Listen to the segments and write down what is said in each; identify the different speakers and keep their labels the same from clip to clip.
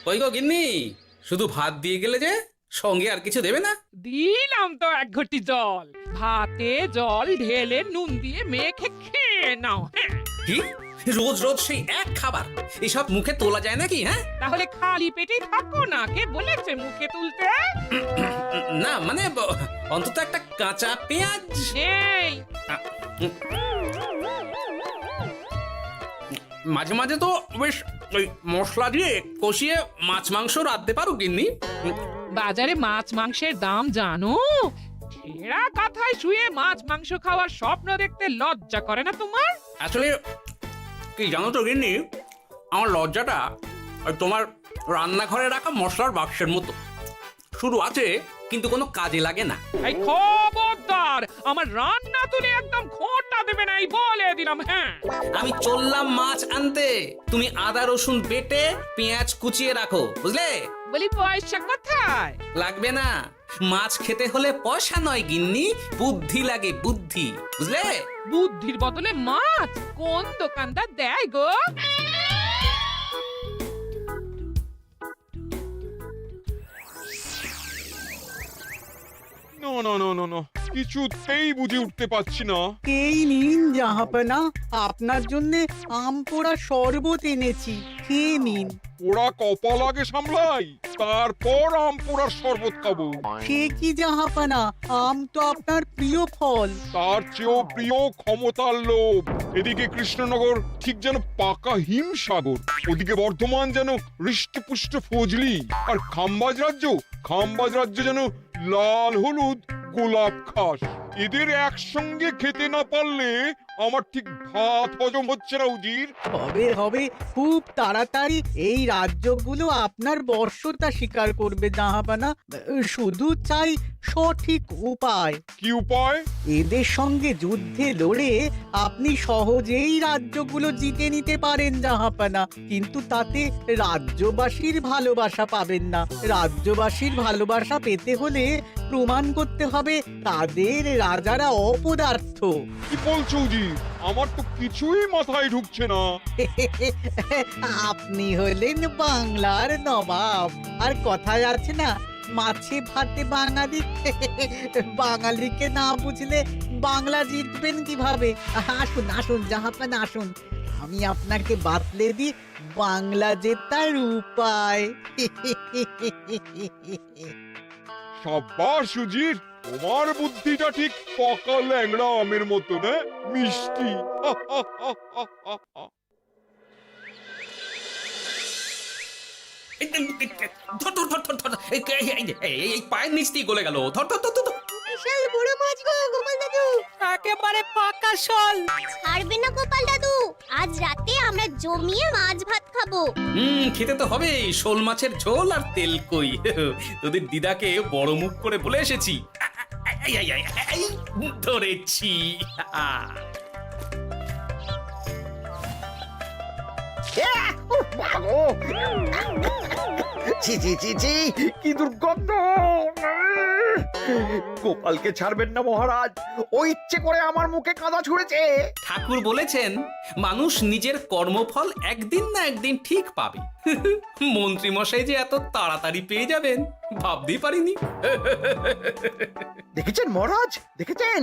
Speaker 1: কই গো গিন্নি, শুধু ভাত দিয়ে গেলে যে, সঙ্গে আর কিছু দেবে না?
Speaker 2: দিলাম তো এক ঘটি জল। ভাতে জল ঢেলে নুন দিয়ে মেখে খেয়ে নাও। হ্যাঁ,
Speaker 1: কি রোজ রোজ সেই এক খাবার? এসব মুখে তোলা যায় নাকি? হ্যাঁ,
Speaker 2: তাহলে খালি পেটেই থাকো না, কে বলেছে মুখে তুলতে?
Speaker 1: না মানে অন্তত একটা কাঁচা পেঁয়াজ।
Speaker 2: এই
Speaker 1: মাঝে মাঝে তো বেশ ওই মশলা দিয়ে কষিয়ে মাছ মাংস রাঁধতে পারো গিন্নি।
Speaker 2: বাজারে মাছ মাংসের দাম জানো? এরা কাঁথায় শুয়ে মাছ মাংস খাওয়ার স্বপ্ন দেখতে লজ্জা করে না তোমার?
Speaker 1: আসলে কি জানো তো গিন্নি, আমার লজ্জাটা ওই তোমার রান্নাঘরে রাখা মশলার বাক্সের মতো, শুধু আছে কিন্তু কোনো কাজে লাগে না।
Speaker 2: এই খবরদার, আমার রান্না তুলে একদম খোঁটা দেবে না, এই বলে দিলাম। হ্যাঁ,
Speaker 1: আমি চললাম মাছ আনতে, তুমি আদা রসুন বেটে পেঁয়াজ কুচিয়ে রাখো, বুঝলে?
Speaker 2: বলি পয়সা কোথায়?
Speaker 1: লাগবে না, মাছ খেতে হলে পয়সা নয় গিন্নি, বুদ্ধি লাগে, বুদ্ধি, বুঝলে?
Speaker 2: বুদ্ধির বদলে মাছ কোন দোকানদার দেয় গো?
Speaker 3: না না না না না, কিছুতেই বুঝে উঠতে পারছি না।
Speaker 4: এই নিন জাহাপনা, আপনার জন্য আম পোড়া শরবত এনেছি, খেয়ে নিন।
Speaker 3: ওরা কপাল আগে সামলাই, তারপর আম পোড়ার শরবত খাবো।
Speaker 4: সে কি জাহাপনা, আম তো আপনার প্রিয় ফল।
Speaker 3: তার চেয়েও প্রিয় ক্ষমতার লোভ। এদিকে কৃষ্ণনগর ঠিক যেন পাকা হিমসাগর, ওদিকে বর্ধমান যেন হৃষ্টপুষ্ট ফজলি, আর খাম্বাজ রাজ্য যেন লাল হলুদ গোলাপ ঘাস। এদের একসঙ্গে খেতে না পারলে আমার ঠিক ভাত হজম হচ্ছে না উজির।
Speaker 4: হবে হবে, খুব তাড়াতাড়ি এই রাজ্যগুলো আপনার বর্ষতা স্বীকার করবে জাহাপনা। শুধু চাই সঠিক উপায়।
Speaker 3: কি উপায়?
Speaker 4: এদের সঙ্গে যুদ্ধে লড়ে আপনি সহজেই রাজ্যগুলো জিতে নিতে পারেন জাহাপনা, কিন্তু তাতে রাজ্যবাসীর ভালোবাসা পাবেন না। রাজ্যবাসীর ভালোবাসা পেতে হলে প্রমাণ করতে হবে তাদের রাজারা অপদার্থ।
Speaker 3: কি বলছো উজির? আমার তো কিছুই মাথায় ঢুকছে না।
Speaker 4: আপনি হলেন বাংলার নবাব, আর কথায় আছে না, মাছে ভাতে বাঙালি। বাঙালিকে না বুঝলে বাংলা জিতবেন কিভাবে? আসুন আসুন জাহাপানা, আসুন, আমি আপনাকে বাতলে দিই বাংলা জেতার উপায়।
Speaker 3: সাব্বাস উজির, তোমার বুদ্ধিটা ঠিক পাকা ল্যাংড়া আমের মতো না, মিষ্টি।
Speaker 1: ধর ধর ধর ধর ধর, এই পায়ের নিচ দিয়ে গলে গেল, ধর ধর ধর ধর।
Speaker 5: বিশাল বড় মাছ গো গোপাল দাদু।
Speaker 4: একেবারে পাকা শল।
Speaker 5: ছাড়বে না গোপাল দাদু, আজ রাতে আমরা জমিয়ে মাছ ভাত খাবো।
Speaker 1: খেতে তো হবে, শোল মাছের ঝোল আর তেল কই। তোদের দিদাকে বড় মুখ করে বলে এসেছি, এই, ধরেছি।
Speaker 6: ছি ছি ছি ছি, কি দুর্গন্ধ! গোপালকে ছাড়বেন না মহারাজ, ও ইচ্ছে করে আমার মুখে কাদা ছুঁড়েছে।
Speaker 1: ঠাকুর বলেছেন মানুষ নিজের কর্মফল একদিন না একদিন ঠিক পাবে। মন্ত্রী মশাই যে এত তাড়াতাড়ি পেয়ে যাবেন ভাবতেই পারিনি।
Speaker 6: দেখেছেন মহারাজ, দেখেছেন?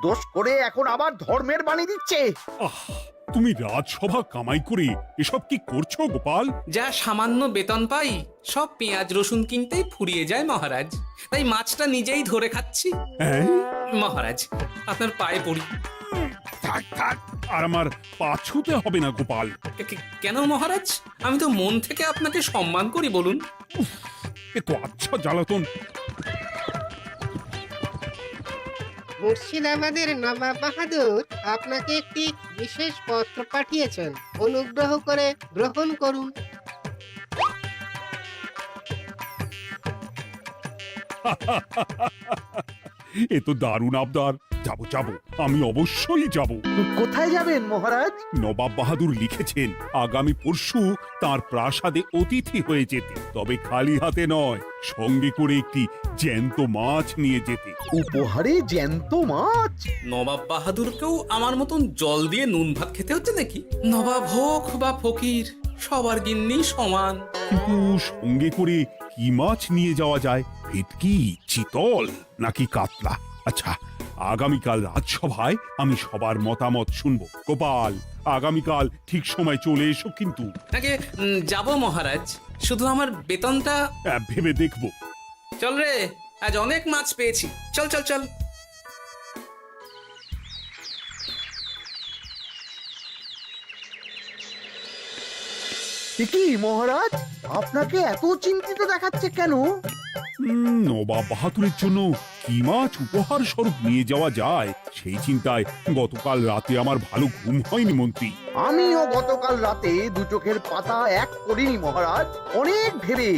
Speaker 6: দোষ করে এখন আবার ধর্মের বাণী দিচ্ছে।
Speaker 7: তুমি রাজসভা কামাই করে এসব কি করছো গোপাল?
Speaker 1: যা সামান্য বেতন পাই সব পেঁয়াজ রসুন কিনতেই ফুরিয়ে যায় মহারাজ, তাই মাছটা নিজেই ধরে খাচ্ছি।
Speaker 7: হ্যাঁ,
Speaker 1: মহারাজ আপনার পায়ে পড়ি।
Speaker 7: থাক থাক, আর আমার পা ছুঁতে হবে না গোপাল।
Speaker 1: কেন মহারাজ? আমি তো মন থেকে আপনাকে সম্মান করি, বলুন।
Speaker 7: এ তো আচ্ছা জ্বালাতন।
Speaker 8: মুর্শিদাবাদের নবাব বাহাদুর আপনাকে একটি বিশেষ পত্র পাঠিয়েছেন, অনুগ্রহ করে গ্রহণ করুন।
Speaker 7: এ তো দারুণ আবদার। যাবো যাবো, আমি অবশ্যই যাব।
Speaker 6: কোথায় যাবেন মহারাজ?
Speaker 7: নবাব বাহাদুর লিখেছেন আগামী পরশু তার প্রাসাদে অতিথি হয়ে যেতে, তবে খালি হাতে নয়, সঙ্গে করে একটি জ্যান্ত মাছ নিয়ে যেতে।
Speaker 6: উপহারে জ্যান্ত মাছ?
Speaker 1: নবাব বাহাদুরকেও আমার মতন জল দিয়ে নুন ভাত খেতে হচ্ছে নাকি? নবাব হোক বা ফকির, সবার গিন্নি সমান।
Speaker 7: কিন্তু সঙ্গে করে কি মাছ নিয়ে যাওয়া যায়? ভেটকি, চিতল নাকি কাতলা? আচ্ছা, আগামীকাল রাজসভায় আমি সবার মতামত শুনবো। গোপাল, আগামীকাল ঠিক সময় চলে এসো কিন্তু।
Speaker 1: আগে যাব মহারাজ, শুধু আমার বেতনটা।
Speaker 7: ভেবে দেখবো।
Speaker 1: চল রে, আজ অনেক মাছ পেয়েছি, চল চল চল।
Speaker 6: কি মহারাজ, আপনাকে এত চিন্তিত দেখাচ্ছে কেন?
Speaker 7: নবাব বাহাদুরের জন্য কি মাছ উপহার স্বরূপ নিয়ে যাওয়া যায় সেই চিন্তায় গতকাল রাতে আমার ভালো ঘুম হয়নি মন্ত্রী।
Speaker 6: আমিও গতকাল রাতে দু চোখের পাতা এক করিনি মহারাজ। অনেক ভেবে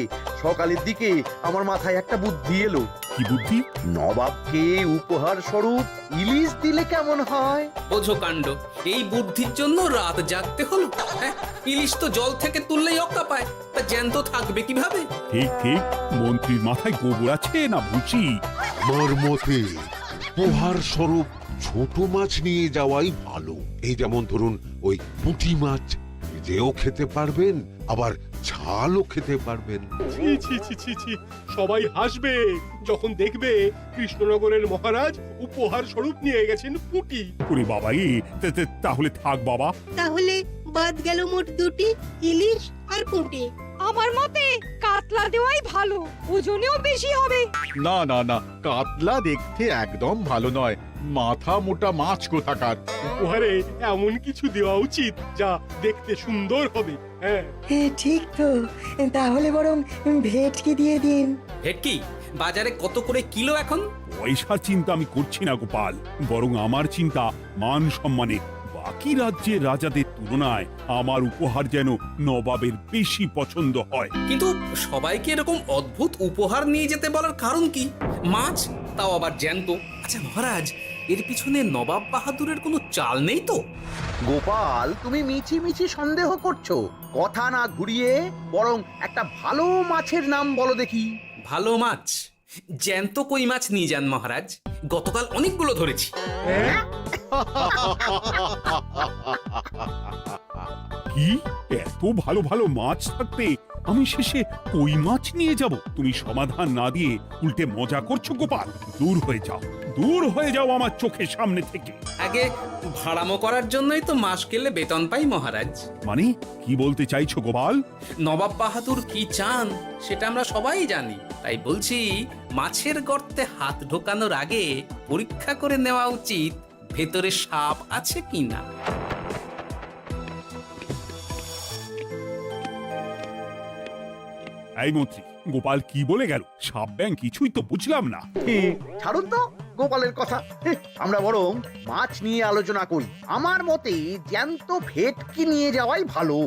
Speaker 6: সকালের দিকে আমার মাথায় একটা বুদ্ধি এলো।
Speaker 7: কি বুদ্ধি?
Speaker 6: নবাবকে উপহার স্বরূপ ইলিশ দিলে কেমন হয়?
Speaker 1: বোঝো কাণ্ড, এই বুদ্ধির জন্য রাত জাগতে হলো। হ্যাঁ, ইলিশ তো জল থেকে তুললেই অক্কা পায়, তা জ্যান্ত থাকবে কিভাবে?
Speaker 7: ঠিক ঠিক, মন্ত্রীর মাথায় গোবর আছে না বুঝি?
Speaker 9: আমার মতে উপহার স্বরূপ ছোট মাছ নিয়ে যাওয়াই ভালো। এই যেমন ধরুন ওই পুঁটি মাছ, নিজেও খেতে পারবেন আবার ঝালও খেতে পারবেন।
Speaker 10: ছি ছি ছি ছি ছি, সবাই হাসবে যখন দেখবে কৃষ্ণনগরের মহারাজ উপহার স্বরূপ নিয়ে গেছেন পুঁটি।
Speaker 7: ওরে বাবা, তাহলে থাক বাবা।
Speaker 8: তাহলে বাদ গেল মোট দুটি, ইলিশ আর পুঁটি।
Speaker 11: আমার মতে কাতলা দেওয়াই ভালো, ওজনেও বেশি হবে।
Speaker 12: না না না, কাতলা দেখতে একদম ভালো নয়, মাথা মোটা মাছ কোথাকার।
Speaker 10: উপহারে এমন কিছু দেওয়া উচিত যা দেখতে সুন্দর হবে। হ্যাঁ,
Speaker 4: ঠিক তো, তাহলে বরং ভেটকি দিয়ে দিন।
Speaker 1: ভেটকি বাজারে কত করে কিলো এখন?
Speaker 7: পয়সার চিন্তা আমি করছি না গোপাল, বরং আমার চিন্তা মান সম্মানে। বাকি রাজ্যের রাজাদের তুলনায় আমার উপহার যেন নবাবের বেশি পছন্দ হয়।
Speaker 1: কিন্তু সবাইকে এরকম অদ্ভুত উপহার নিয়ে যেতে বলার কারণ কি? মাছ, তাও আবার জ্যান্ত। আচ্ছা মহারাজ, এর পিছনে নবাব বাহাদুরের কোনো চাল নেই তো?
Speaker 6: গোপাল, তুমি মিছি মিছি সন্দেহ করছো। কথা না ঘুরিয়ে বরং একটা ভালো মাছের নাম বলো দেখি।
Speaker 1: ভালো মাছ? জ্যান্ত কই মাছ নিয়ে যান মহারাজ, গতকাল অনেকগুলো ধরেছি।
Speaker 7: কি, এত ভালো ভালো মাছ থাকতে আমি শেষে কই মাছ নিয়ে যাব? তুমি সমাধান না দিয়ে উল্টে মজা করছো গোপাল। দূর হয়ে যাও, দূর হয়ে যাও আমার চোখের সামনে থেকে।
Speaker 1: আগে ভাড়ামো করার জন্যই তো মাস গেলে বেতন পাই মহারাজ।
Speaker 7: মানে কি বলতে চাইছো গোপাল?
Speaker 1: নবাব বাহাদুর কি চান সেটা আমরা সবাই জানি, তাই বলছি মাছের গর্তে হাত ঢোকানোর আগে পরীক্ষা করে নেওয়া উচিত ভেতরে সাপ আছে কিনা।
Speaker 7: এই মন্ত্রী, গোপাল কি বলে গেল? সাপ ব্যাং কিছুই তো বুঝলাম না।
Speaker 6: ছাড়ুন তো গোপালের কথা, আমরা বরং মাছ নিয়ে আলোচনা করি। আমার মতে জ্যান্ত ভেটকি নিয়ে যাওয়াই ভালো।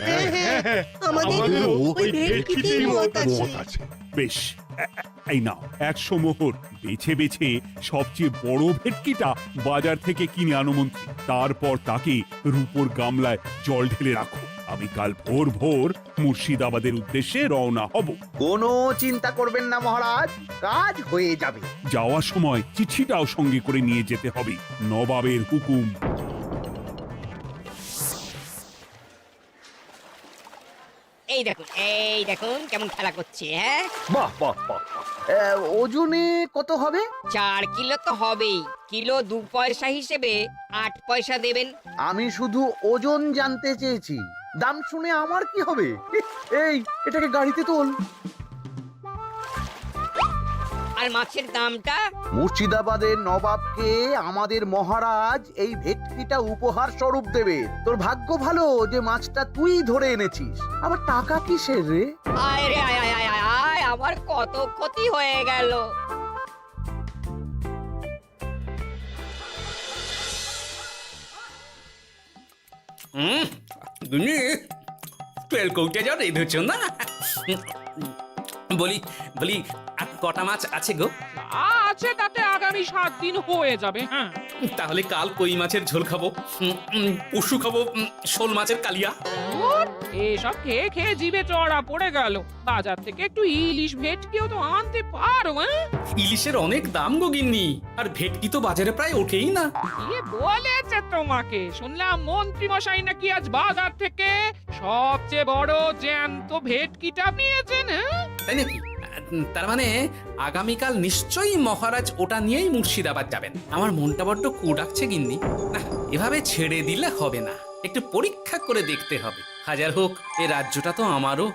Speaker 8: হ্যাঁ হ্যাঁ, আমাদেরও ওই ভেটকিতেই মত আছে।
Speaker 7: বেশ, এই নাও 100 মোহর। বেছে বেছে সবচেয়ে বড় ভেটকিটা বাজার থেকে কিনে আনো মন্ত্রী। তারপর তাকে রূপোর গামলায় জল ঢেলে রাখো। আমি কাল ভোর ভোর মুর্শিদাবাদের উদ্দেশ্যে রওনা হব।
Speaker 6: কোনো চিন্তা করবেন না মহারাজ, কাজ হয়ে যাবে।
Speaker 7: যাওয়ার সময় চিঠিটাও সঙ্গে করে নিয়ে যেতে হবে। নবাবের হুকুম।
Speaker 11: এই দেখুন কেমন খেলা করছে। হ্যাঁ,
Speaker 6: বাহ বাহ বাহ। ওজনে কত হবে?
Speaker 11: 4 কিলো তো হবেই। কিলো 2 পয়সা হিসেবে 8 পয়সা দেবেন।
Speaker 6: আমি শুধু ওজন জানতে চেয়েছি, দাম শুনে আমার কি হবে? এই, এটাকে গাড়িতে তোল।
Speaker 11: আর মাছের দামটা?
Speaker 6: মুর্শিদাবাদের নবাবকে আমাদের মহারাজ এই ভেটকিটা উপহার স্বরূপ দেবে। তোর ভাগ্য ভালো যে মাছটা তুই ধরে এনেছিস। আবার টাকা কিসের রে?
Speaker 11: আয় রে আয় আয় আয় আয় আয়, আমার কত ক্ষতি হয়ে গেল।
Speaker 1: গুনি তেল কৌটে যা রেঁধেছ না? বলি বলি আর কটা মাছ আছে গো?
Speaker 2: আছে তাতে আর আগামী 7 দিন হয়ে যাবে। হ্যাঁ,
Speaker 1: তাহলে কাল কই মাছের ঝোল খাবো, পরশু খাবো শোল মাছের কালিয়া।
Speaker 2: ধুর, এসব খেয়ে খেয়ে জিভে চড়া পড়ে গেল। বাজার থেকে একটু ইলিশ ভেটকিও তো আনতে পারো। হ্যাঁ,
Speaker 1: ইলিশের অনেক দাম গো গিন্নি, আর ভেটকি তো বাজারে প্রায় ওঠেই না।
Speaker 2: কে বলেছে তোমাকে? শুনলাম মন্ত্রী মশাই নাকি আজ বাজার থেকে সবচেয়ে বড় জ্যান্ত ভেটকিটা নিয়েছেন। হ্যাঁ,
Speaker 1: তাই নাকি? তার মানে আগামীকাল নিশ্চয়ই মহারাজ ওটা নিয়েই মুর্শিদাবাদ যাবেন। আমার মনটা বড্ড কু ডাকছে গিন্নি। না, এভাবে ছেড়ে দিলে হবে না, একটু পরীক্ষা করে দেখতে হবে। হাজার হোক, এ রাজ্যটা তো আমারও।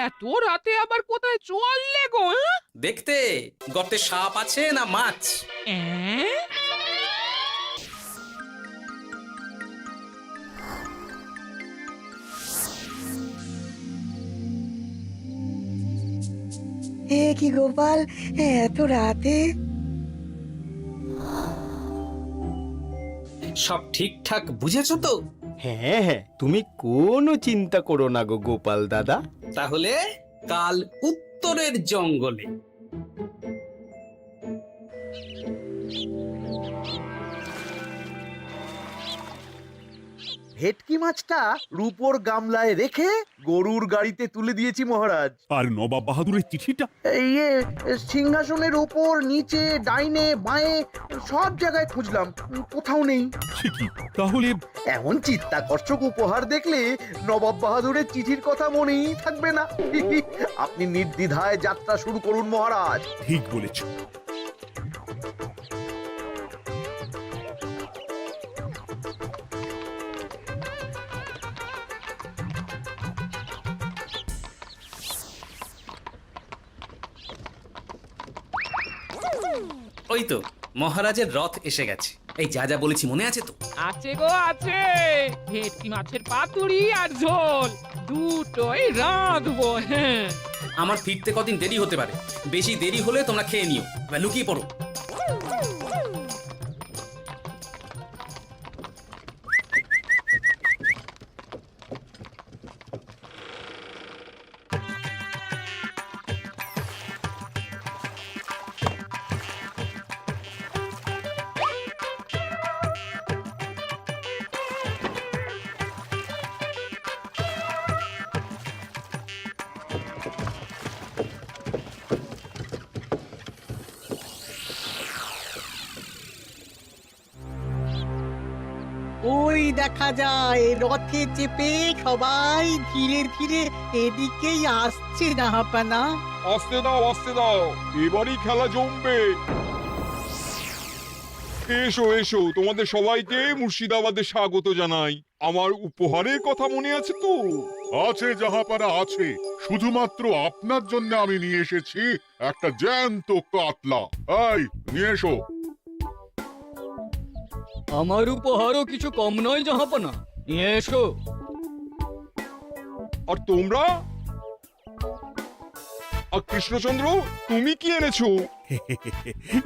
Speaker 2: এত রাতে আবার কোথায় চললে গো? হ্যাঁ?
Speaker 1: দেখতে গর্তে সাপ আছে না মাছ।
Speaker 2: অ্যাঁ?
Speaker 4: এ কি গোপাল, এত রাতে?
Speaker 1: সব ঠিকঠাক বুঝেছো তো?
Speaker 13: হ্যাঁ হ্যাঁ, তুমি কোনো চিন্তা করো না গো গোপাল দাদা।
Speaker 1: তাহলে কাল উত্তরের জঙ্গলে।
Speaker 6: ভেটকি মাছটা রূপোর গামলায় রেখে গরুর গাড়িতে তুলে দিয়েছি মহারাজ।
Speaker 7: আর নবাব বাহাদুরের চিঠিটা?
Speaker 6: ইয়ে, সিংহাসনের ওপর, নিচে, ডাইনে, বাঁয়ে সব জায়গায় খুঁজলাম, কোথাও নেই।
Speaker 7: সে কি তাহলে?
Speaker 6: এমন চিত্তাকর্ষক উপহার দেখলে নবাব বাহাদুরের চিঠির কথা মনেই থাকবে না। আপনি নির্দ্বিধায় যাত্রা শুরু করুন মহারাজ।
Speaker 7: ঠিক বলেছ।
Speaker 1: ওই তো মহারাজের রথ এসে গেছে। এই যা যা বলেছি মনে আছে তো?
Speaker 2: আছে গো আছে। ভেটকি মাছের পাতুরি আর ঝোল দুটোই রাঁধবো। হ্যাঁ,
Speaker 1: আমার ফিরতে কদিন দেরি হতে পারে, বেশি দেরি হলে তোমরা খেয়ে নিও, এবার লুকিয়ে পড়ো।
Speaker 4: ওই দেখা যায় রথে চেপে সবাই ধীরে ধীরে এদিকেই আসছে জাহাপানা।
Speaker 3: আসতে দাও, আসতে দাও, এবারই খেলা জমবে। এসো এসো, তোমাদের সবাইকে মুর্শিদাবাদে স্বাগত জানাই। আমার উপহারের কথা মনে আছে তো?
Speaker 12: আছে জাহাপানা আছে, শুধুমাত্র আপনার জন্য আমি নিয়ে এসেছি একটা জ্যান্ত কাতলা। এই নিয়ে এসো।
Speaker 13: আমার উপহারও কিছু কম নয় জাহাপানা, নিয়ে এসো।
Speaker 3: আর তোমরা? আর কৃষ্ণচন্দ্র, তুমি কি এনেছো?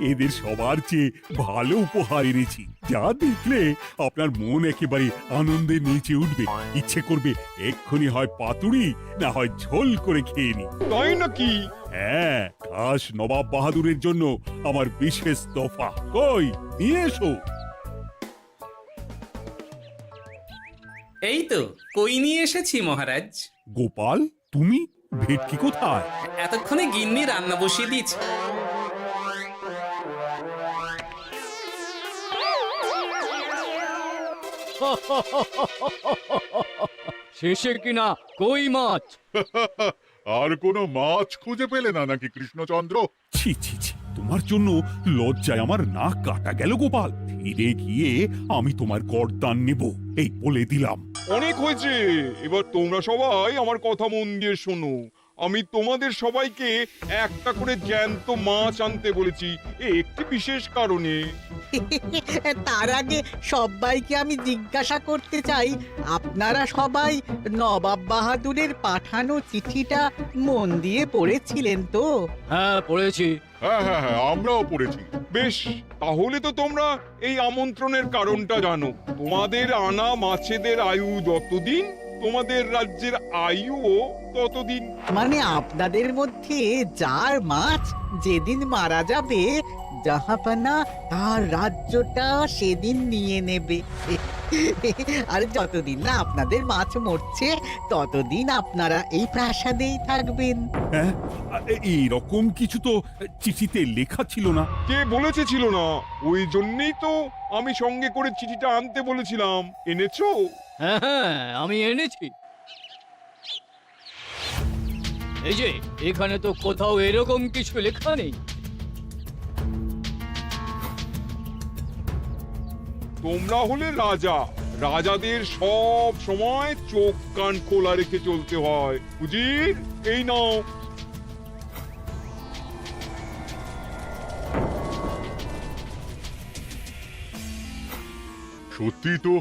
Speaker 7: এদের সবার চেয়ে ভালো উপহার এনেছি, যা দেখলে আপনার মন একেবারে আনন্দে নেচে উঠবে। ইচ্ছে করবে এক্ষুনি হয় পাতুরি না হয় ঝোল করে খেয়ে নি।
Speaker 3: তাই নাকি?
Speaker 7: হ্যাঁ, খাস নবাব বাহাদুরের জন্য আমার বিশেষ তোফা। কই, নিয়ে এসো।
Speaker 1: এই তো কই নিয়ে এসেছি মহারাজ।
Speaker 7: গোপাল, তুমি? ভেটকি কোথায়?
Speaker 1: এতক্ষণে গিন্নি রান্না বসিয়ে দিয়েছে।
Speaker 13: শেষে কিনা কই মাছ।
Speaker 12: আর কোনো মাছ খুঁজে পেলে না নাকি কৃষ্ণচন্দ্র?
Speaker 7: ছি ছি ছি, তোমার জন্য লজ্জায় আমার নাক কাটা গেল গোপাল। ফিরে গিয়ে আমি তোমার গর্দান নেব, এই বলে দিলাম।
Speaker 3: অনেক হয়েছে, এবার তোমরা সবাই আমার কথা মন দিয়ে শোনো। আমি তোমাদের সবাইকে একটা করে জ্যান্ত মাছ আনতে বলেছি, একটি বিশেষ কারণে।
Speaker 4: তার আগে সবাইকে আমি জিজ্ঞাসা করতে চাই, আপনারা সবাই নবাব বাহাদুরের পাঠানো চিঠিটা মন দিয়ে পড়েছিলেন তো?
Speaker 13: হ্যাঁ পড়েছি।
Speaker 12: হ্যাঁ হ্যাঁ হ্যাঁ, আমরাও পড়েছি।
Speaker 3: বেশ, তাহলে তো তোমরা এই আমন্ত্রণের কারণটা জানো। তোমাদের আনা মাছেদের আয়ু যতদিন তোমাদের রাজ্যের আয়ুও ততদিন।
Speaker 4: মানে আপনাদের মধ্যে যার মাছ যেদিন মারা যাবে জাহাপানা তার রাজ্যটা সেদিন নিয়ে নেবে। আর যতদিন না আপনাদের মাছ মরছে ততদিন আপনারা এই প্রাসাদেই থাকবেন।
Speaker 7: হ্যাঁ, এইরকম কিছু তো চিঠিতে লেখা ছিল না।
Speaker 3: কে বলেছে ছিল না? ওই জন্যই তো আমি সঙ্গে করে চিঠিটা আনতে বলেছিলাম। এনেছো?
Speaker 13: হ্যাঁ হ্যাঁ, আমি এনেছি। এই যে এখানে তো কোথাও এরকম কিছু লেখা নেই।
Speaker 3: তোমরা হলে রাজা, রাজাদের সব সময় চোখ কান খোলা রেখে চলতে হয়। উজির, এই নাও।
Speaker 12: সত্যি তো,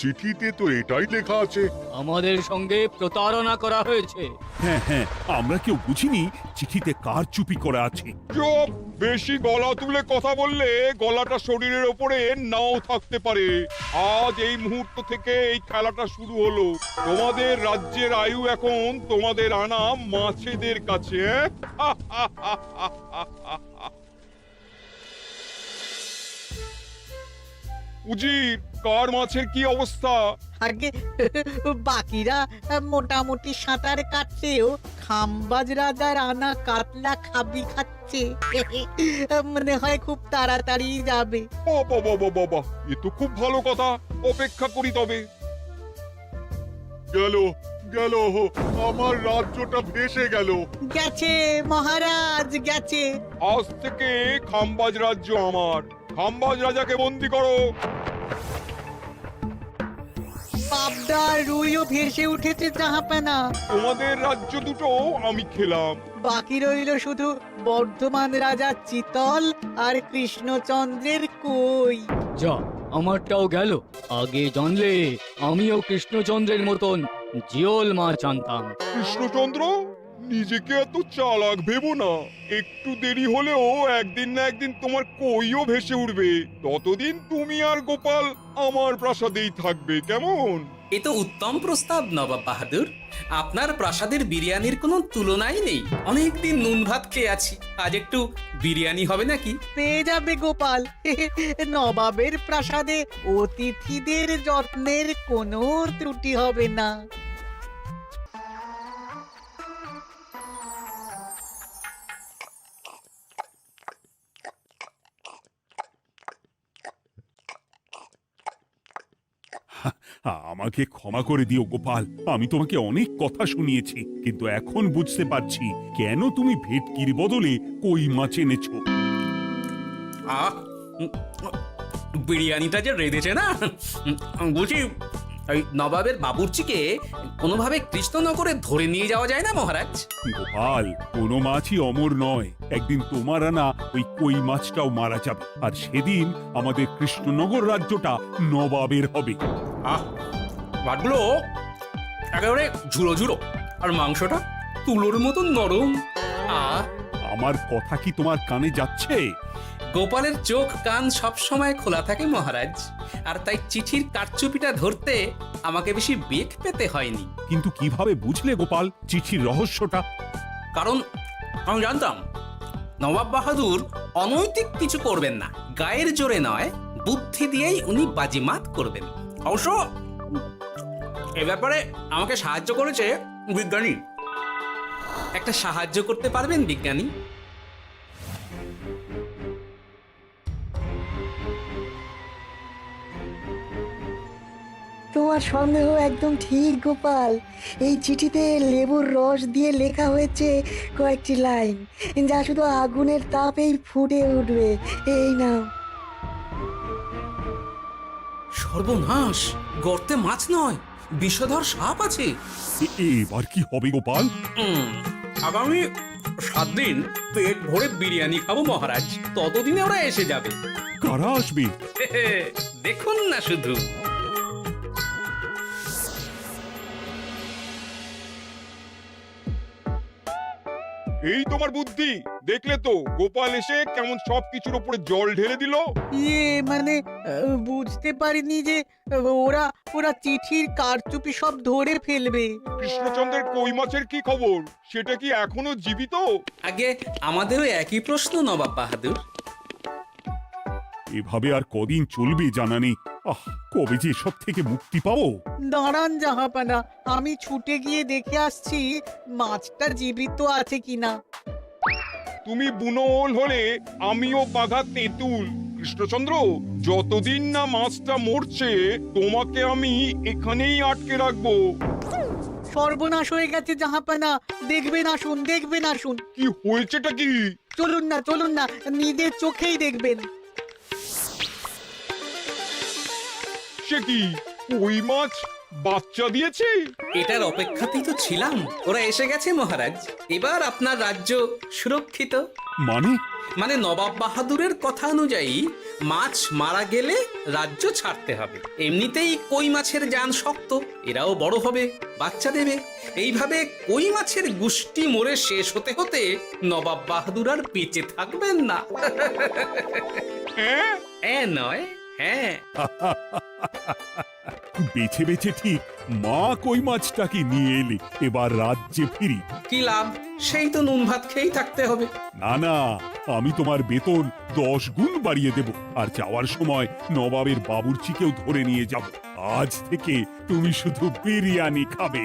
Speaker 12: চিঠিতে তো এটাই লেখা আছে।
Speaker 13: আমাদের সঙ্গে প্রতারণা করা হয়েছে।
Speaker 7: হ্যাঁ হ্যাঁ, আমরা কেউ বুঝিনি চিঠিতে কার চুপি করা আছে।
Speaker 3: চুপ! বেশি গলা তুলে কথা বললে গলাটা শরীরের ওপরে নাও থাকতে পারে। আজ এই মুহূর্ত থেকে এই খেলাটা শুরু হলো। তোমাদের রাজ্যের আয়ু এখন তোমাদের আনা মাছেদের কাছে। উজির, কার মাছের কি অবস্থা?
Speaker 4: আগে বাকিরা মোটামুটি সাঁতার কাটছেও খাম্বাজ রাজার আনা কাতলা খাবি খাচ্ছে। মনে হয় খুব তাড়াতাড়ি যাবে।
Speaker 3: বাবা বাবা বাবা, এ তো খুব ভালো কথা। অপেক্ষা করি তবে।
Speaker 12: গেল গেল, আমার রাজ্যটা ভেসে গেল।
Speaker 4: গেছে মহারাজ, গেছে।
Speaker 3: আজ থেকে খাম্বাজ রাজ্য আমার। খাম্বাজ রাজাকে বন্দি করো।
Speaker 4: পাবদা রুইও ভেসে উঠেছে জাহাপানা।
Speaker 3: তোমাদের রাজ্য দুটো আমি খেলাম।
Speaker 4: বাকি রইল শুধু বর্ধমান রাজা চিতল আর কৃষ্ণচন্দ্রের কই।
Speaker 13: যা, আমারটাও গেল। আগে জানলে আমিও কৃষ্ণচন্দ্রের মতন জিওল মাছ আনতাম।
Speaker 3: কৃষ্ণচন্দ্র, নিজেকে এত চালাক ভেবো না। একটু দেরি হলেও একদিন না একদিন তোমার কইও ভেসে উঠবে। ততদিন তুমি আর গোপাল আমার প্রাসাদেই থাকবে, কেমন?
Speaker 1: এ তো উত্তম প্রস্তাব নবাব বাহাদুর। আপনার প্রাসাদের বিরিয়ানির কোনো তুলনাই নেই। অনেকদিন নুন ভাত খেয়ে আছি, আজ একটু বিরিয়ানি হবে নাকি?
Speaker 4: পেয়ে যাবে গোপাল। নবাবের প্রাসাদে অতিথিদের যত্নের কোনো ত্রুটি হবে না।
Speaker 7: আমাকে ক্ষমা করে দিও গোপাল, আমি তোমাকে অনেক কথা শুনিয়েছি, কিন্তু এখন বুঝতে পারছি কেন তুমি ভেটকির বদলে কই মাছ এনেছো।
Speaker 1: আহ, বিরিয়ানিটা যে রেঁধেছে না, বুঝি এই নবাবের বাবুর্চিকে কোনোভাবে কৃষ্ণনগরে ধরে নিয়ে যাওয়া যায় না মহারাজ?
Speaker 7: গোপাল, কোনো মাছই অমর নয়। একদিন তোমার আনা ওই কই মাছটাও মারা যাবে, আর সেদিন আমাদের কৃষ্ণনগর রাজ্যটা নবাবের হবে।
Speaker 1: আহ, মাছগুলো একেবারে ঝুড়ো ঝুড়ো, আর মাংসটা তুলোর মতন নরম। আহ,
Speaker 7: আমার কথা কি তোমার কানে যাচ্ছে?
Speaker 1: গোপালের চোখ কান সব সময় খোলা থাকে মহারাজ, আর তাই চিঠির কারচুপিটা ধরতে আমাকে বেশি বেগ পেতে হয়নি।
Speaker 7: কিন্তু কিভাবে বুঝলে গোপাল চিঠির রহস্যটা?
Speaker 1: কারণ আমি জানতাম নবাব বাহাদুর অনৈতিক কিছু করবেন না। গায়ের জোরে নয়, বুদ্ধি দিয়েই উনি বাজিমাত করবেন। অবশ্য এ ব্যাপারে আমাকে সাহায্য করেছে বিজ্ঞানী। একটা সাহায্য করতে পারবেন বিজ্ঞানী?
Speaker 14: তোমার সন্দেহ একদম ঠিক গোপাল। এই চিঠিতে লেবুর রস দিয়ে লেখা হয়েছে কয়েকটি লাইন, যা শুধু আগুনের তাপেই ফুটে উঠবে। এই নাও।
Speaker 1: সর্বনাশ! গর্তে মাছ নয়, বিষধর সাপ আছে।
Speaker 7: এবার কি হবে গোপাল?
Speaker 1: আগামী 7 দিন পেট ভরে বিরিয়ানি খাবো মহারাজ। ততদিনে ওরা এসে যাবে।
Speaker 7: কারা আসবে?
Speaker 1: দেখুন না শুধু।
Speaker 3: এই তোমার বুদ্ধি? দেখলে তো গোপাল এসে কেমন সব কিছুর উপরে জল ঢেলে দিল।
Speaker 4: মানে বুঝতে পারিনি যে ওরা ওরা চিঠির কারচুপি সব ধরে ফেলবে।
Speaker 3: কৃষ্ণচন্দ্রের কই মাছের কি খবর? সেটা কি এখনো জীবিত?
Speaker 1: আগে আমাদেরও একই প্রশ্ন নবাব বাহাদুর।
Speaker 7: এভাবে আর কদিন চলবে জানা নেই। কবে যে সব থেকে মুক্তি পাবো।
Speaker 4: দাঁড়ান জাহাপানা, আমি ছুটে গিয়ে দেখে আসছি মাছটা জীবিত আছে কিনা।
Speaker 3: তুমি বুনোল হলে আমিও বাঘা তেঁতুল। কৃষ্ণচন্দ্র, যতদিন না মাছটা মরছে তোমাকে আমি এখানেই আটকে রাখবো।
Speaker 4: সর্বনাশ হয়ে গেছে জাহাপানা, দেখবেন আসুন, দেখবেন আসুন।
Speaker 3: কি হয়েছেটা কি?
Speaker 4: চলুন না, নিজের চোখেই দেখবেন।
Speaker 3: সে কি, কই মাছ বাচ্চা দিয়েছে?
Speaker 1: এটার অপেক্ষাতেই তো ছিলাম। ওরা এসে গেছে মহারাজ, এবার আপনার রাজ্য সুরক্ষিত।
Speaker 7: মানে
Speaker 1: নবাব বাহাদুরের কথা অনুযায়ী মাছ মারা গেলে রাজ্য ছাড়তে হবে। এমনিতেই কই মাছের জান শক্ত, এরাও বড় হবে, বাচ্চা দেবে। এইভাবে কই মাছের গুষ্টি মরে শেষ হতে হতে নবাব বাহাদুর আর বেঁচে থাকবেন না। হ্যাঁ নয়, হ্যাঁ।
Speaker 7: বেছে বেছে ঠিক মা কই মাছটাকে নিয়ে এলে এবার রাজ্যে ফিরি।
Speaker 1: কি লাভ? সেই তো নুন ভাত খেয়েই থাকতে হবে।
Speaker 7: না, আমি তোমার বেতন 10 গুণ বাড়িয়ে দেব, আর যাওয়ার সময় নবাবের বাবুর্চিকেও ধরে নিয়ে যাব। আজ থেকে তুমি শুধু বিরিয়ানি খাবে।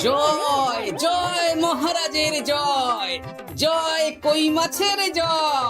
Speaker 11: জয় জয় মহারাজের জয়, জয় কই মাছের জয়।